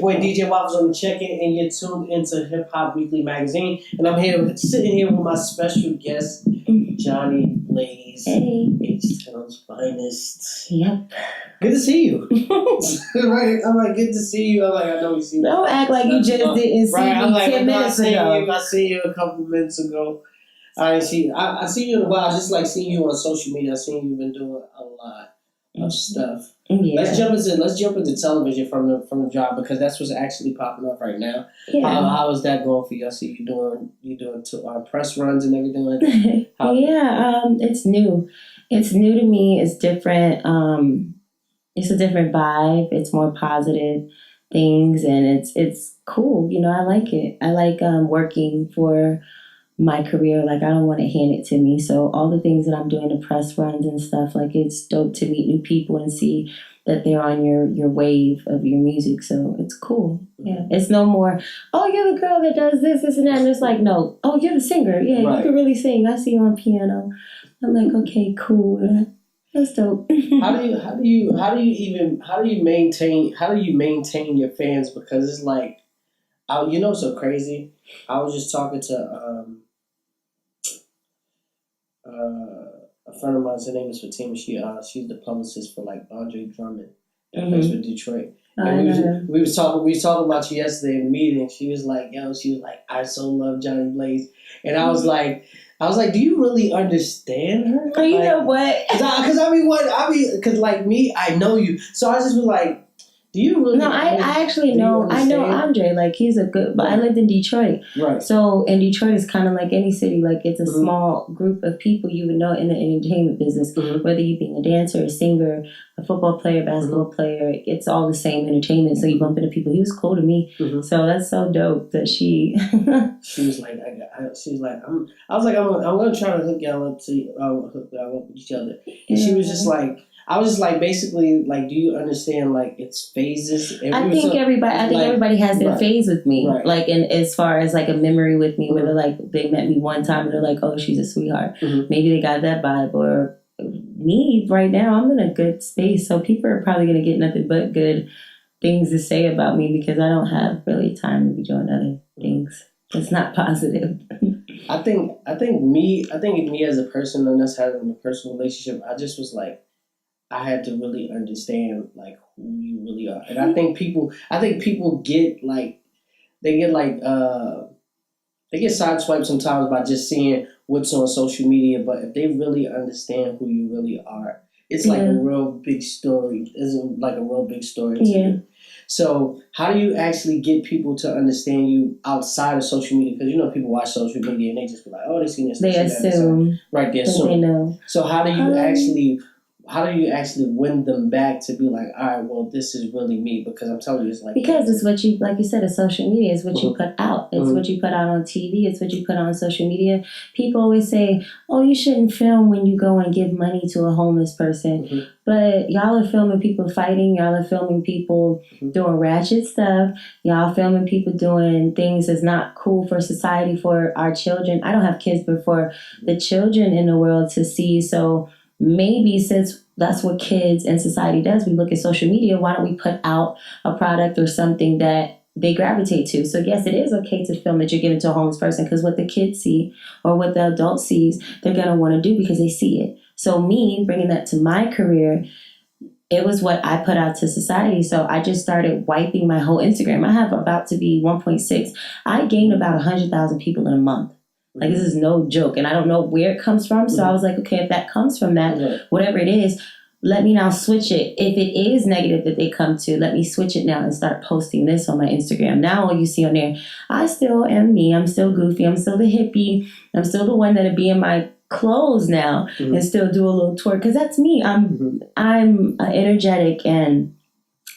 boy DJ Waffles on the check-in, and you're tuned into Hip Hop Weekly Magazine. And I'm sitting here with my special guest, Jhonni Blaze. Hey. H-Town's finest. Yep. Good to see you. Right? I'm like, good to see you. I'm like, I know we see you. Don't act like you just didn't see me I'm like, 10 minutes ago. I seen you a couple minutes ago. I see you in a while. Just like seeing you on social media. I seen you've been doing a lot of stuff. Yeah. Let's jump into television from the job, because that's what's actually popping up right now. Yeah. How is that going for you? I see you doing press runs and everything like that. It's new. It's new to me. It's different. It's a different vibe. It's more positive things, and it's cool. You know, I like it. I like working for my career. Like, I don't want to hand it to me. So all the things that I'm doing, the press runs and stuff, like, it's dope to meet new people and see that they're on your wave of your music. So it's cool. Yeah. It's no more, oh, you're the girl that does this and that. And it's like, no, oh, you're the singer. Yeah, right. You can really sing. I see you on piano. I'm like, okay, cool. That's dope. How do you maintain your fans? Because it's like, so crazy. I was just talking to a friend of mine. Her name is Fatima. She's the publicist for like Andre Drummond that plays for Detroit. And we was talking about you yesterday in the meeting. She was like, I so love Jhonni Blaze, and I was like, do you really understand her? Oh, you know what? Because like me, I know you, so I just was like, do you really? No, I actually know. I know Andre. Like, he's a good. But I lived in Detroit, right? So, and Detroit is kind of like any city. Like, it's a small group of people you would know in the entertainment business. Whether you being a dancer, a singer, a football player, basketball player, it's all the same entertainment. So you bump into people. He was cool to me. So that's so dope that she. She was like, I was like, I'm gonna try to hook y'all up with each other. And she was just like. I was just like, basically, like, do you understand, like, it's phases? I think everybody has their phase with me. Right. Like, and as far as, like, a memory with me, where they're like, they met me one time and they're like, oh, she's a sweetheart. Maybe they got that vibe. Or me, right now, I'm in a good space. So people are probably going to get nothing but good things to say about me, because I don't have really time to be doing other things. It's not positive. I think me as a person, and us having a personal relationship, I just was like, I had to really understand like who you really are. And I think people get like they get sideswiped sometimes by just seeing what's on social media. But if they really understand who you really are, it's like a real big story. It's like a real big story to you. So how do you actually get people to understand you outside of social media? Because people watch social media and they just be like, oh, they seen this. They assume. Right, they assume. They know. So how do you actually win them back to be like, all right, well, this is really me? Because I'm telling you, it's like... Because it's what you, like you said, it's social media. It's what you put out. It's what you put out on TV. It's what you put on social media. People always say, oh, you shouldn't film when you go and give money to a homeless person. But y'all are filming people fighting. Y'all are filming people doing ratchet stuff. Y'all filming people doing things that's not cool for society, for our children. I don't have kids, but for the children in the world to see. So... maybe since that's what kids and society does, we look at social media, why don't we put out a product or something that they gravitate to? So yes, it is okay to film that you're giving to a homeless person, because what the kids see or what the adult sees, they're going to want to do because they see it. So me bringing that to my career, it was what I put out to society. So I just started wiping my whole Instagram. I have about to be 1.6. I gained about 100,000 people in a month. Like, this is no joke. And I don't know where it comes from. So I was like, okay, if that comes from that, whatever it is, let me now switch it. If it is negative that they come to, let me switch it now and start posting this on my Instagram. Now all you see on there, I still am me. I'm still goofy. I'm still the hippie. I'm still the one that'll be in my clothes now and still do a little twerk. Because that's me. I'm an energetic and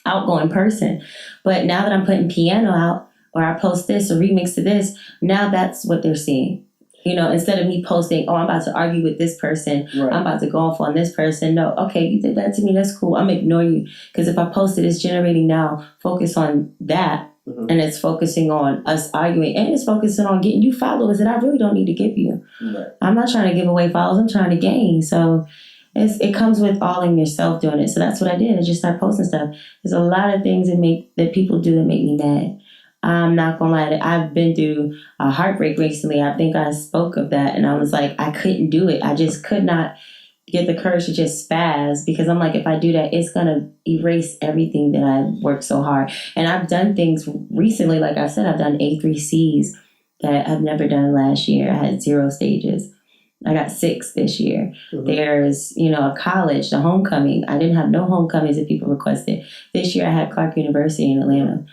outgoing person. But now that I'm putting piano out, or I post this or remix to this, now that's what they're seeing. Instead of me posting, oh, I'm about to argue with this person. Right. I'm about to go off on this person. No, okay, you did that to me. That's cool. I'm going to ignore you. Because if I post it, it's generating now focus on that. And it's focusing on us arguing. And it's focusing on getting you followers that I really don't need to give you. Right. I'm not trying to give away followers. I'm trying to gain. So it comes with all in yourself doing it. So that's what I did. I just started posting stuff. There's a lot of things that people do that make me mad. I'm not gonna lie. I've been through a heartbreak recently. I think I spoke of that, and I was like, I couldn't do it. I just could not get the courage to just spaz, because I'm like, if I do that, it's gonna erase everything that I worked so hard. And I've done things recently, like I said, I've done A3Cs that I've never done last year. I had 0 stages. I got 6 this year. Mm-hmm. There's, a college, the homecoming. I didn't have no homecomings that people requested. This year I had Clark University in Atlanta.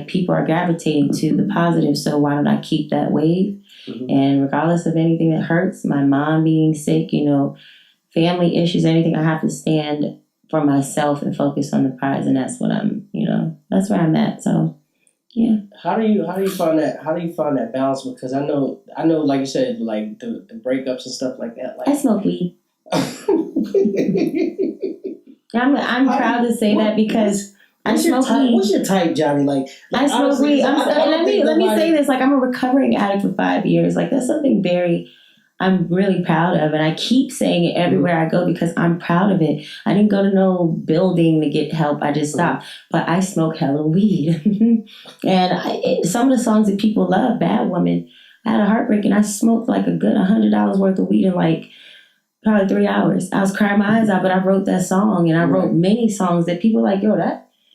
People are gravitating to the positive, so why don't I keep that wave? Mm-hmm. And regardless of anything that hurts, my mom being sick, family issues, anything, I have to stand for myself and focus on the prize, and that's what that's where I'm at. So, yeah. How do you find that? How do you find that balance? Because I know, like you said, like the breakups and stuff like that. Like, I smoke weed. I'm proud to say that because. What's your type, Jhonni? Like I smoke weed. Let me say this. Like, I'm a recovering addict for 5 years. Like, that's something I'm really proud of, and I keep saying it everywhere I go because I'm proud of it. I didn't go to no building to get help. I just stopped. But I smoke hella weed, and some of the songs that people love, "Bad Woman," I had a heartbreak, and I smoked like a good $100 worth of weed in like probably 3 hours. I was crying my eyes out, but I wrote that song, and I wrote many songs that people like. Yo,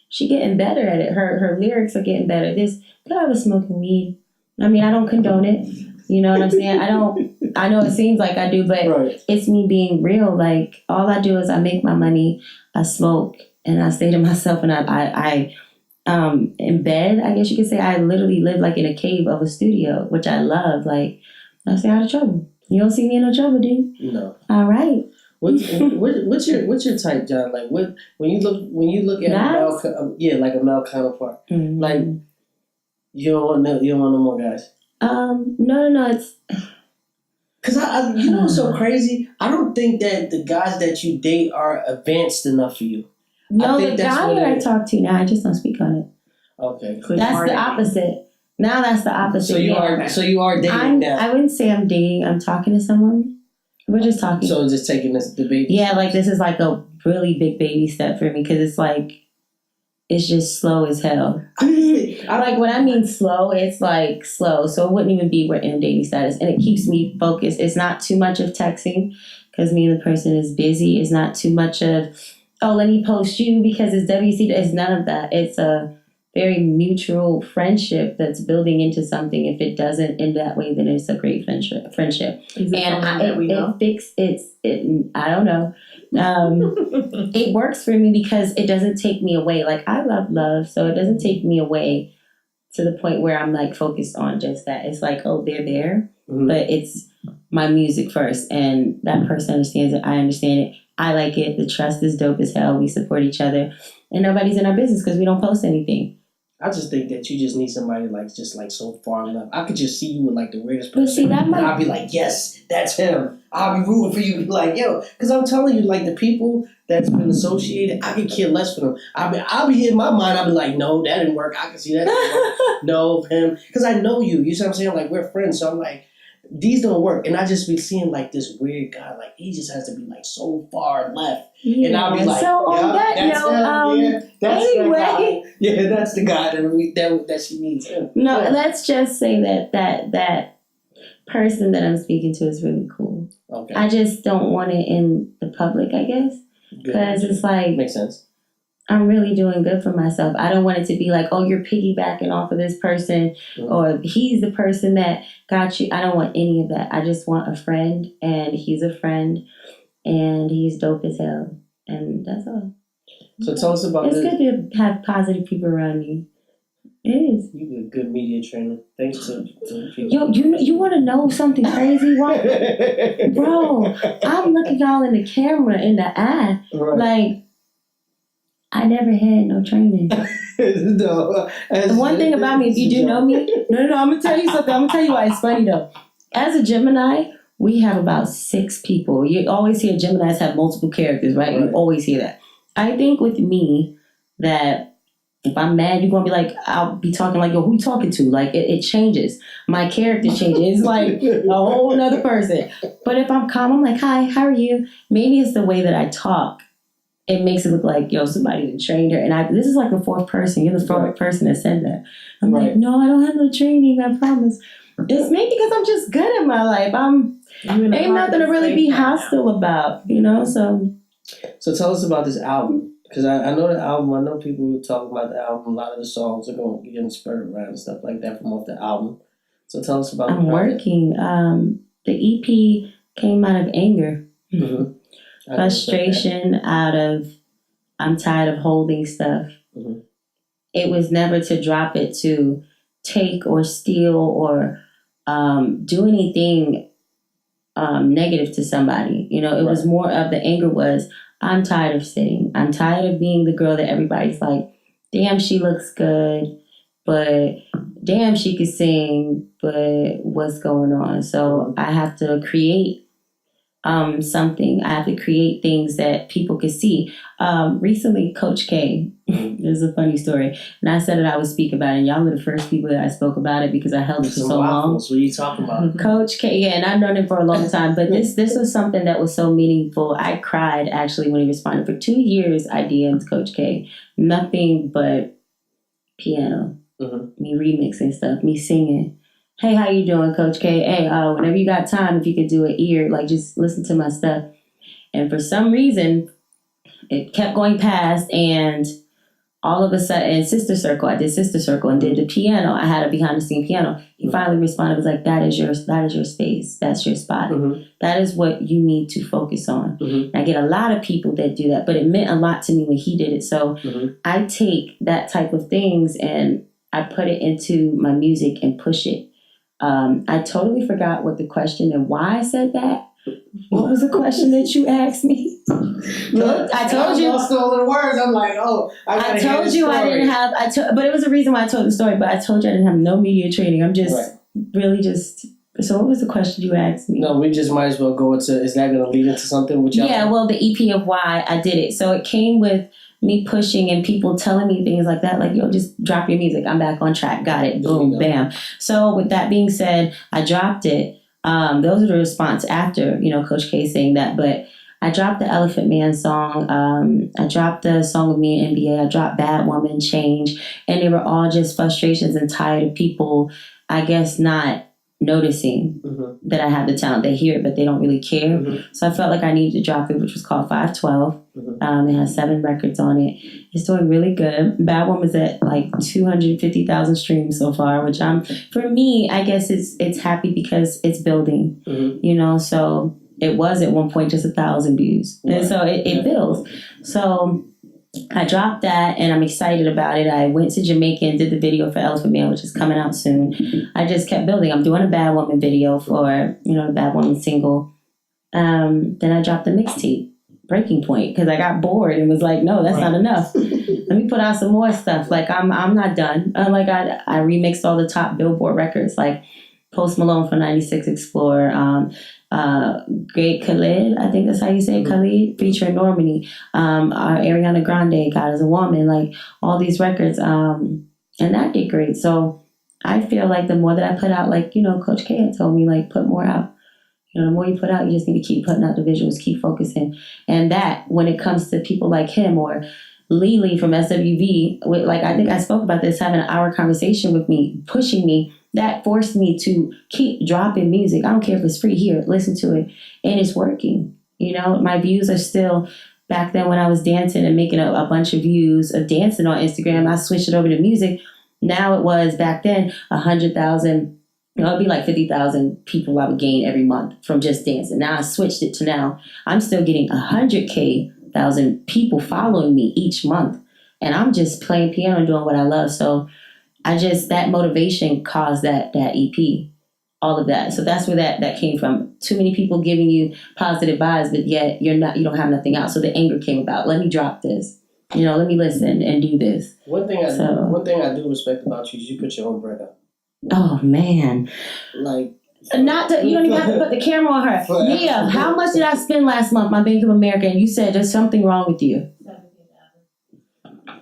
she getting better at it. Her lyrics are getting better. I was smoking weed. I mean, I don't condone it. You know what I'm saying? I know it seems like I do, but It's me being real. Like, all I do is I make my money, I smoke, and I stay to myself, and I in bed, I guess you could say, I literally live like in a cave of a studio, which I love. Like, I stay out of trouble. You don't see me in no trouble, dude. No. All right. What's your type, John? Like, when you look at a male counterpart, mm-hmm. like you don't want no more guys. No, it's because I it's so crazy. I don't think that the guys that you date are advanced enough for you. No, the guy that I talk to now, I just don't speak on it. Okay, that's the opposite. Now that's the opposite. So you are dating now. I wouldn't say I'm dating. I'm talking to someone. We're just talking. So just taking this debate. Yeah, like this is like a really big baby step for me because it's like, it's just slow as hell. Like, when I mean slow, it's like slow. So it wouldn't even be we're in dating status. And it keeps me focused. It's not too much of texting because me and the person is busy. It's not too much of, let me post you because it's WC. It's none of that. It's a very mutual friendship that's building into something. If it doesn't end that way, then it's a great friendship. Is it and I don't know. It works for me because it doesn't take me away. Like, I love, so it doesn't take me away to the point where I'm like focused on just that. It's like, they're there, but it's my music first, and that person understands it. I understand it. I like it. The trust is dope as hell. We support each other, and nobody's in our business because we don't post anything. I just think that you just need somebody like so far left. I could just see you with like the weirdest person. But see, and I'll be like, yes, that's him. I'll be rooting for you. Be like, yo, because I'm telling you, like, the people that's been associated, I could care less for them. I'll be in my mind. I'll be like, no, that didn't work. I can see that didn't work. No, him, because I know you. You see what I'm saying? Like, we're friends, so I'm like, these don't work. And I just be seeing like this weird guy, like he just has to be like so far left. Yeah. And I'll be like, so on that note, that's anyway. that guy. Yeah, that's the guy that she needs. No, let's just say that person that I'm speaking to is really cool. Okay. I just don't want it in the public, I guess. Because it's like, makes sense. I'm really doing good for myself. I don't want it to be like, you're piggybacking off of this person, or he's the person that got you. I don't want any of that. I just want a friend, and he's a friend, and he's dope as hell. And that's all. So tell us about It's good to have positive people around you. It is. You get good media training. Thanks to people. Yo, you want to know something crazy? Bro, I'm looking y'all in the camera, in the eye. Right. Like, I never had no training. No. The one thing about me, if you do know me, no, I'm going to tell you something. I'm going to tell you why it's funny, though. As a Gemini, we have about 6 people. You always hear Geminis have multiple characters, right? You always hear that. I think with me that If I'm mad, you're going to be like, I'll be talking like, yo, who you talking to? Like, it changes. My character changes. It's like a whole nother person. But if I'm calm, I'm like, hi, how are you? Maybe it's the way that I talk. It makes it look like, yo, somebody trained her. And this is like the fourth person. You're the fourth person that said that. I'm like, no, I don't have no training. I promise. It's maybe because I'm just good in my life. Ain't nothing to really be hostile about, you know? So tell us about this album. Because I know the album. I know people who talk about the album. A lot of the songs are going to get inspired around and stuff like that from off the album. So tell us about I'm working. The EP came out of anger. Mm-hmm. Frustration out of I'm tired of holding stuff. Mm-hmm. It was never to drop it to take or steal or do anything negative to somebody. You know, it was more of the anger was I'm tired of sitting. I'm tired of being the girl that everybody's like, damn, she looks good, but damn, she could sing, but what's going on? So I have to create something. I have to create things that people could see. Recently, Coach K, this is a funny story, and I said that I would speak about it, and y'all were the first people that I spoke about it because I held it for so long. What are you talking about? Coach K, yeah, and I've known him for a long time, but this was something that was so meaningful. I cried, actually, when he responded. For 2 years, I DM'd Coach K. Nothing but piano, me remixing stuff, me singing. Hey, how you doing, Coach K? Hey, whenever you got time, if you could do an ear, like just listen to my stuff. And for some reason, it kept going past, and all of a sudden, in Sister Circle, I did Sister Circle and did the piano. I had a behind the scene piano. He finally responded, was like, that is your space. That's your spot. That is what you need to focus on. And I get a lot of people that do that, but it meant a lot to me when he did it. So I take that type of things and I put it into my music and push it. I totally forgot what the question and why I said that. What was the question that you asked me? Look, I told you. I lost all the words. I'm like, I told you I didn't have. But it was a reason why I told the story. But I told you I didn't have no media training. I'm just really just. So what was the question you asked me? No, we just might as well go into. Is that going to lead into something? Well, the EP of why I did it. So it came with me pushing and people telling me things like that, like, yo, just drop your music. I'm back on track. Got it. Boom, bam. So with that being said, I dropped it. Those are the response after, Coach K saying that. But I dropped the Elephant Man song. I dropped the song with me and NBA. I dropped Bad Woman, Change. And they were all just frustrations and tired of people, I guess, not noticing that I have the talent. They hear it, but they don't really care. So I felt like I needed to drop it, which was called 512. It has 7 records on it. It's doing really good. Bad Woman's at like 250,000 streams so far, which for me, I guess it's happy because it's building, so it was at one point just 1,000 views. And so it builds. So I dropped that and I'm excited about it. I went to Jamaica and did the video for Elephant Man, which is coming out soon. I just kept building. I'm doing a Bad Woman video for, the Bad Woman single. Then I dropped the mixtape, Breaking Point, because I got bored and was like, no, that's not enough. Let me put out some more stuff. Like, I'm not done. I remixed all the top Billboard records, like Post Malone for 96 Explorer, Great Khalid, I think that's how you say it, Khalid, featuring Normani, Ariana Grande, God Is a Woman, like all these records, and that did great. So I feel like the more that I put out, like, Coach K had told me, like, put more out. The more you put out, you just need to keep putting out the visuals, keep focusing. And that, when it comes to people like him or Lily from SWV, I think I spoke about this, having an hour conversation with me, pushing me, that forced me to keep dropping music. I don't care if it's free, here, listen to it. And it's working. My views are still, back then when I was dancing and making a bunch of views of dancing on Instagram, I switched it over to music. Now it was, back then, 100,000, it'd be like 50,000 people I would gain every month from just dancing. Now I switched it to now I'm still getting 100,000 people following me each month. And I'm just playing piano and doing what I love. So that motivation caused that EP, all of that. So that's where that came from. Too many people giving you positive vibes, but yet you don't have nothing out. So the anger came about. Let me drop this. Let me listen and do this. One thing I do respect about you is you put your own bread up. Oh man. Like, you don't even have to put the camera on her. Mia, how much did I spend last month, my Bank of America? And you said there's something wrong with you.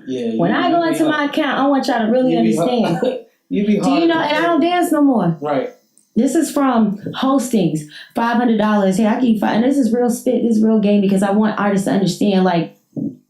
Yeah. When I go into my account, I want y'all to really understand. You be hard. Do you know? And I don't dance no more. Right. This is from hostings, $500. Hey, I give you $5, and this is real spit. This is real game because I want artists to understand, like,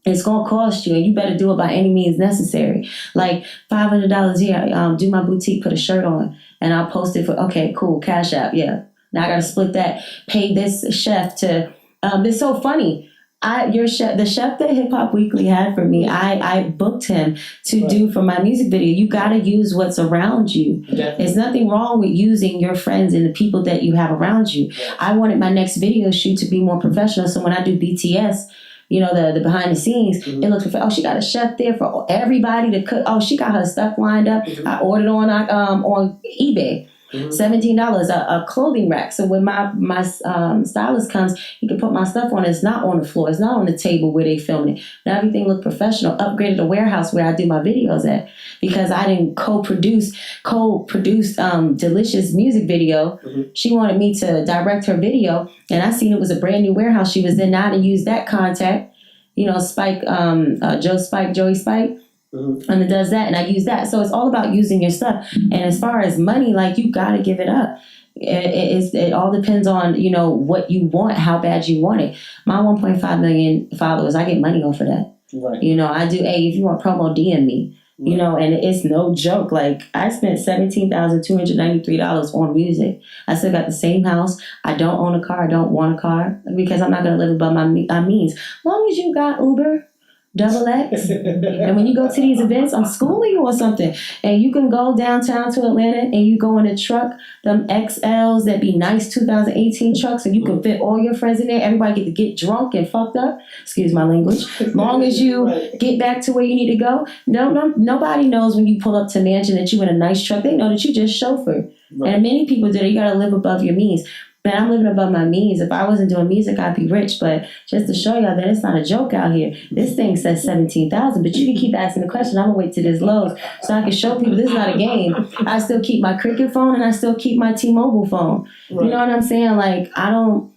it's gonna cost you, and you better do it by any means necessary. Like $500 here. Do my boutique, put a shirt on, and I'll post it for. Okay, cool. Cash App. Yeah. Now I gotta split that. Pay this chef to. It's so funny. The chef that Hip Hop Weekly had for me, I booked him to do for my music video. You gotta use what's around you. Definitely. There's nothing wrong with using your friends and the people that you have around you. Yeah. I wanted my next video shoot to be more professional, so when I do BTS, you know, the behind the scenes, it looks like, oh, she got a chef there for everybody to cook. Oh, she got her stuff lined up. I ordered on eBay. $17 a clothing rack. So when my stylist comes, he can put my stuff on. It's not on the floor. It's not on the table where they filming it. Now everything looked professional. Upgraded the warehouse where I do my videos at because I didn't co-produce Delicious music video. She wanted me to direct her video, and I seen it was a brand new warehouse she was in. Now to use that contact, you know, Spike, Joey Spike. And it does that, and I use that. So it's all about using your stuff. And as far as money, like, you got to give it up. It all depends on, you know, what you want, how bad you want it. My 1.5 million followers, I get money off of that. Right. You know, I do. Hey, if you want promo, DM me. Right. You know, and it's no joke. Like, I spent $17,293 on music. I still got the same house. I don't own a car. I don't want a car because I'm not going to live above my means. As long as you got Uber, Double X. And when you go to these events, I'm schooling you or something. And you can go downtown to Atlanta and you go in a truck, them XLs that be nice 2018 trucks, and you can fit all your friends in there. Everybody get to get drunk and fucked up. Excuse my language. Long as you get back to where you need to go. Nobody knows when you pull up to Mansion that you in a nice truck. They know that you just chauffeured. Right. And many people do that. You got to live above your means. Man, I'm living above my means. If I wasn't doing music, I'd be rich. But just to show y'all that it's not a joke out here. This thing says 17,000, but you can keep asking the question. I'm gonna wait till this lows so I can show people this is not a game. I still keep my Cricket phone and I still keep my T-Mobile phone. Right. You know what I'm saying? Like, I don't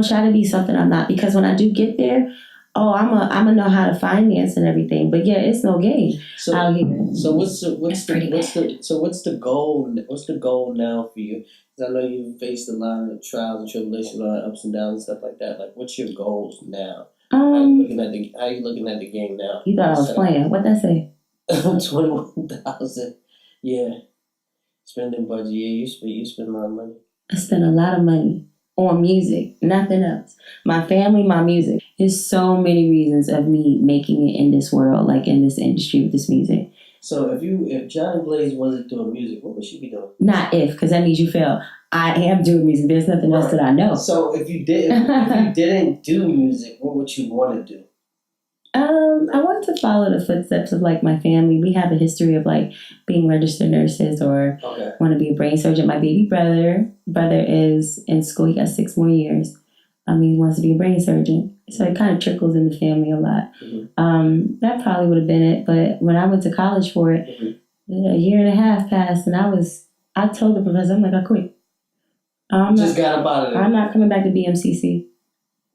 try to be something I'm not, because when I do get there, I'm gonna know how to finance and everything. But yeah, it's no game out here. So what's the goal? What's the goal now for you? Because I know you've faced a lot of trials and tribulations, a lot of ups and downs and stuff like that. Like, what's your goals now? How you looking at the game now? You thought I was playing? What'd that say? 21,000. Yeah. Spending budget. Yeah, you spend a lot of money. I spend a lot of money on music, nothing else. My family, my music. There's so many reasons of me making it in this world, like in this industry with this music. So if Jhonni Blaze wasn't doing music, what would she be doing? Not if, because that means you fail. I am doing music. There's nothing else that I know. So if you didn't do music, what would you want to do? I want to follow the footsteps of, like, my family. We have a history of, like, being registered nurses, or want to be a brain surgeon. My baby brother is in school. He got 6 more years. He wants to be a brain surgeon. So it kind of trickles in the family a lot. That probably would have been it. But when I went to college for it, a year and a half passed, and I told the professor, I'm like, I quit. Got up out of there. I'm not coming back to BMCC.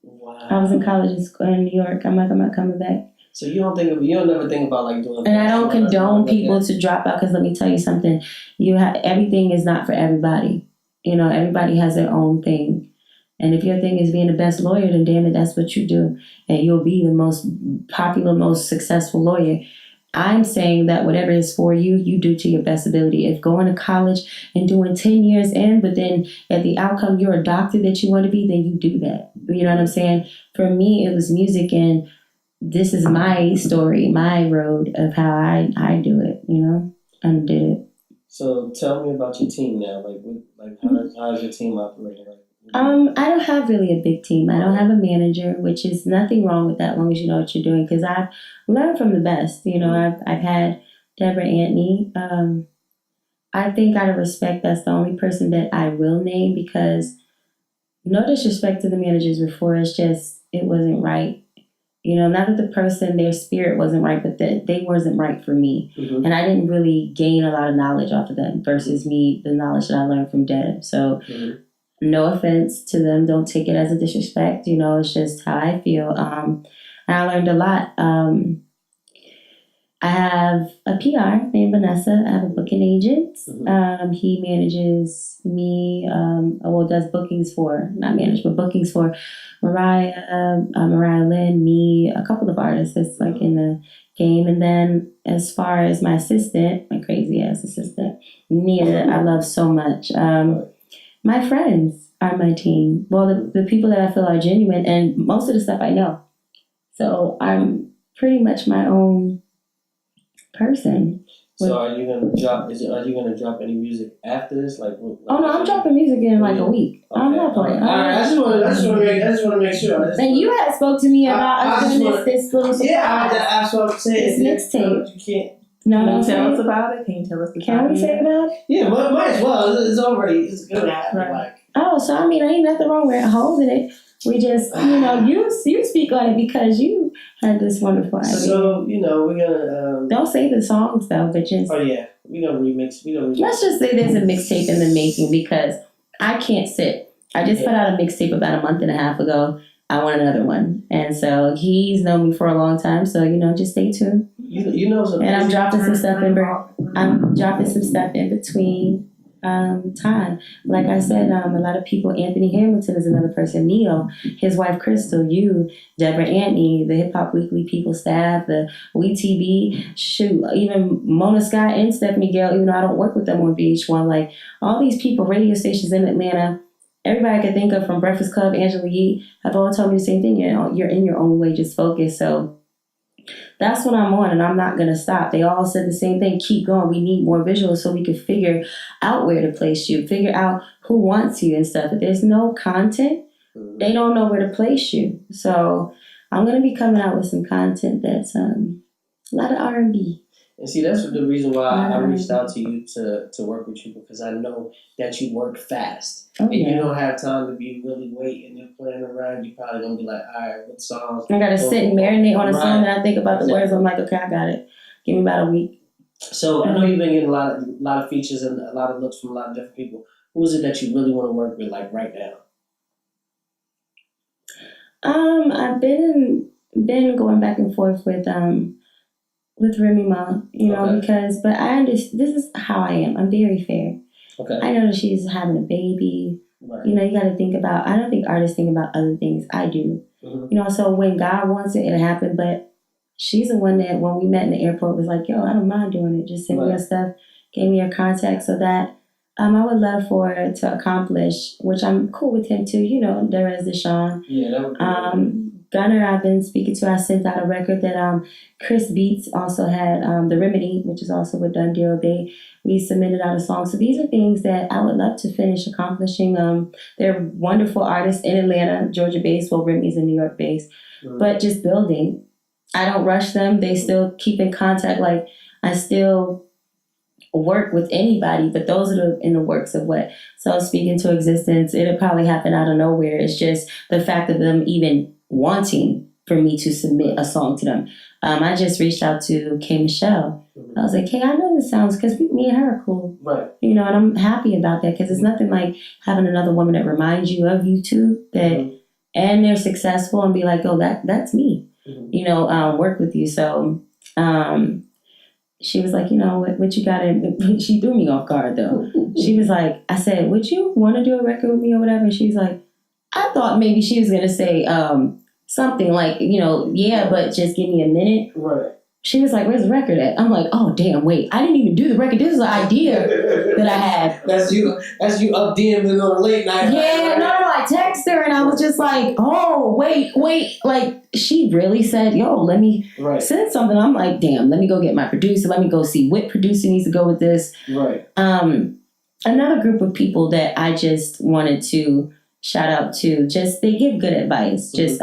Wow. I was in college in New York. I'm not coming back. So you don't never think about, like, doing. And I don't condone people to drop out, because let me tell you something. Everything is not for everybody. You know, everybody has their own thing. And if your thing is being the best lawyer, then damn it, that's what you do. And you'll be the most popular, most successful lawyer. I'm saying that whatever is for you, you do to your best ability. If going to college and doing 10 years in, but then at the outcome you're a doctor that you want to be, then you do that. You know what I'm saying? For me, it was music, and this is my story, my road of how I do it, you know, and did it. So tell me about your team now. How's your team operating? I don't have really a big team. I don't have a manager, which is nothing wrong with that, as long as you know what you're doing. Because I've learned from the best. You know, I've had Deb Antney. I think out of respect, that's the only person that I will name, because no disrespect to the managers before, it's just, it wasn't right. You know, not that the person, their spirit wasn't right, but that they wasn't right for me. And I didn't really gain a lot of knowledge off of them versus me, the knowledge that I learned from Deb. So no offense to them. Don't take it as a disrespect. You know, it's just how I feel. And I learned a lot. I have a PR named Vanessa. I have a booking agent. He manages me, does bookings for, not manage, but bookings for Mariah Lynn, me, a couple of artists that's like in the game. And then as far as my assistant, my crazy ass assistant, Nia, I love so much. My friends are my team. Well, the people that I feel are genuine, and most of the stuff I know. So I'm pretty much my own person. So are you gonna drop? Are you gonna drop any music after this? Oh no, I'm dropping music in like a week. Okay. I'm not playing. All right, I just want to make sure. And you had spoke to me about us doing this little surprise. Yeah, that's what I'm saying. This mixtape. You can't. No, Can you tell us about it? Can you tell us? Can we say about it? Yeah, might as well. It's gonna happen. Right. Like. Oh, so I mean, ain't nothing wrong with holding it. We just, you speak on it because you had this wonderful idea. So, we're gonna... Don't say the songs, though, but just... Oh, yeah. We're gonna remix. Let's just say there's a mixtape in the making because I can't sit. I just put out a mixtape about a month and a half ago. I want another one. And so he's known me for a long time. So, just stay tuned. And I'm dropping some stuff in between. Time. Like I said, a lot of people, Anthony Hamilton is another person, Neil, his wife Crystal, you, Deb Antney, the Hip Hop Weekly people staff, the WeTV, even Mona Scott and Stephanie Gale, even though I don't work with them on VH1, like all these people, radio stations in Atlanta, everybody I could think of from Breakfast Club, Angela Yee, have all told me the same thing. You're in your own way, just focus. So that's what I'm on, and I'm not going to stop. They all said the same thing. Keep going. We need more visuals so we can figure out where to place you, figure out who wants you and stuff. If there's no content, they don't know where to place you. So I'm going to be coming out with some content that's a lot of R&B. And see, that's the reason why I reached out to you to work with you, because I know that you work fast. You don't have time to be really waiting and playing around. You're probably going to be like, all right, what songs? I got to sit and marinate on a song, and I think about the words. I'm like, okay, I got it. Give me about a week. So I know you've been getting a lot of features and a lot of looks from a lot of different people. Who is it that you really want to work with, like right now? I've been going back and forth with Remy Ma, but I understand, this is how I am. I'm very fair. Okay. I know that she's having a baby. Right. You got to think about, I don't think artists think about other things. I do. Mm-hmm. So when God wants it, it'll happen. But she's the one that when we met in the airport was like, yo, I don't mind doing it. Just send me your stuff, gave me your contact so that I would love for her to accomplish, which I'm cool with him too, Derez Deshawn. Yeah, that would be Gunner, I've been speaking to. I sent out a record that Chris Beats also had, The Remedy, which is also with Done Deal. We submitted out a song. So these are things that I would love to finish accomplishing. They're wonderful artists in Atlanta, Georgia-based, well, Remy's in New York-based. Mm-hmm. But just building. I don't rush them. They still keep in contact. Like, I still work with anybody, but those are in the works of what. So speaking to existence, it'll probably happen out of nowhere. It's just the fact of them even wanting for me to submit a song to them. I just reached out to K. Michelle. Mm-hmm. I was like, hey, I know this sounds, because me and her are cool. Right. And I'm happy about that, because it's nothing like having another woman that reminds you of you too, that, and they're successful, and be like, oh, that's me. Mm-hmm. Work with you. So she was like, what you got in, she threw me off guard though. She was like, I said, would you want to do a record with me or whatever? And she's like, I thought maybe she was going to say something like, yeah, but just give me a minute. Right. She was like, where's the record at? I'm like, oh, damn, wait. I didn't even do the record. This is an idea that I had. That's you up DMing on a late night. Yeah, no, I texted her and I was just like, oh, wait. Like, she really said, yo, let me send something. I'm like, damn, let me go get my producer. Let me go see what producer needs to go with this. Right. Another group of people that I just wanted to shout out to, just they give good advice. Just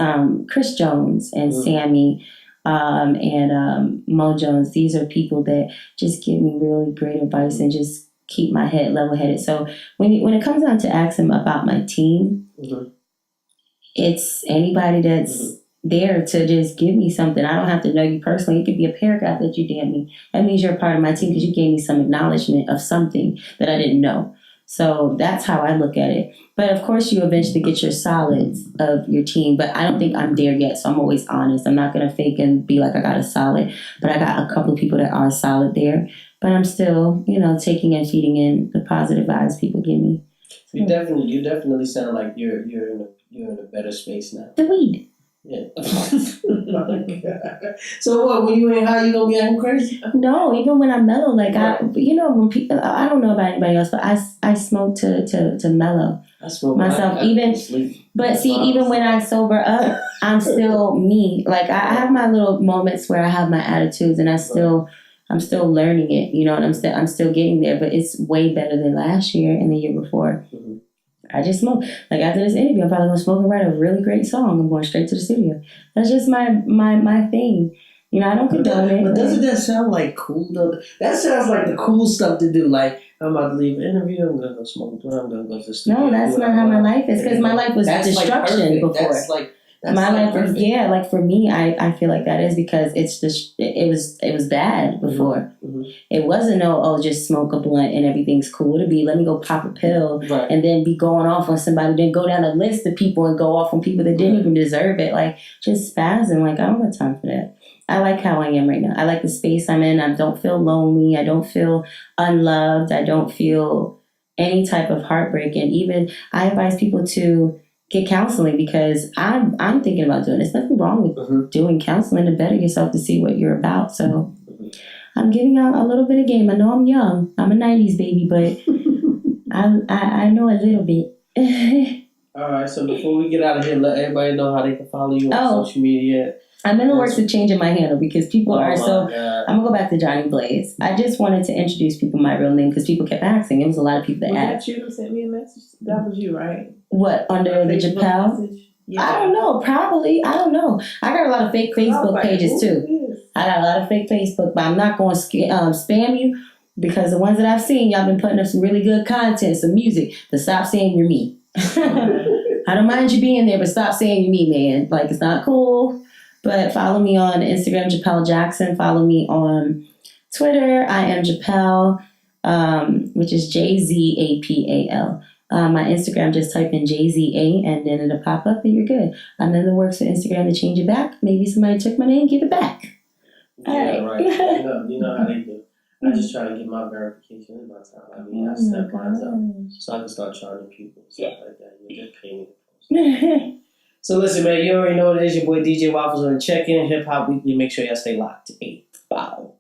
Chris Jones and Sammy and Mo Jones. These are people that just give me really great advice and just keep my head level-headed. So when it comes down to asking about my team, it's anybody that's there to just give me something. I don't have to know you personally. It could be a paragraph that you DM me. That means you're a part of my team because you gave me some acknowledgement of something that I didn't know. So that's how I look at it. But of course, you eventually get your solids of your team. But I don't think I'm there yet. So I'm always honest. I'm not going to fake and be like I got a solid. But I got a couple of people that are solid there. But I'm still, taking and feeding in the positive vibes people give me. You definitely sound like you're in a better space now. The weed. Yeah. So what? When you ain't high, you gonna be acting crazy? No, even when I'm mellow, like when people, I don't know about anybody else, but I smoke to mellow myself. Even when I sober up, I'm still me. Like I have my little moments where I have my attitudes, and I'm still learning it. And I'm still getting there. But it's way better than last year and the year before. Mm-hmm. I just smoke. Like after this interview, I'm probably gonna smoke and write a really great song. I'm going straight to the studio. That's just my thing. I don't condone it. But doesn't that sound like cool though? That sounds like the cool stuff to do. Like I'm about to leave an interview. I'm gonna go smoke a blunt. I'm gonna go to the studio. No, that's not how my life is. Because my life was destruction before. That's my life was like for me, I feel like that is because it's just it was bad before. Mm-hmm. It wasn't just smoke a blunt and everything's cool. It'd be let me go pop a pill and then be going off on somebody, then go down a list of people and go off on people that didn't even deserve it. Like just spazzing. Like I don't have time for that. I like how I am right now. I like the space I'm in. I don't feel lonely. I don't feel unloved. I don't feel any type of heartbreak. And even I advise people to get counseling because I'm thinking about doing it. There's nothing wrong with doing counseling to better yourself to see what you're about. So I'm giving out a little bit of game. I know I'm young. I'm a 90s baby, but I know a little bit. All right. So before we get out of here, let everybody know how they can follow you on social media. I'm in the works of changing my handle because people are so... God. I'm going to go back to Jhonni Blaze. I just wanted to introduce people my real name because people kept asking. It was a lot of people that asked. Was that you who sent me a message? That was you, right? What, under the Chappelle? Yeah. I don't know. Probably. I don't know. I got a lot of fake Facebook pages too. I got a lot of fake Facebook, but I'm not going to spam you because the ones that I've seen, y'all been putting up some really good content, some music, but stop saying you're me. I don't mind you being there, but stop saying you're me, man. Like, it's not cool. But follow me on Instagram, Japelle Jackson. Follow me on Twitter. I am Japelle, which is JZAPAL. My Instagram, just type in JZA and then it'll pop up and you're good. I'm in the works for Instagram to change it back. Maybe somebody took my name, give it back. Yeah, right. You know how they do. I just try to get my verification in my time. I mean, I step mine up so I can start charging people, stuff like that. You're just paying it. So listen, man, you already know what it is. Your boy DJ Waffles on the check-in, Hip Hop Weekly. Make sure y'all stay locked. 8. Bow.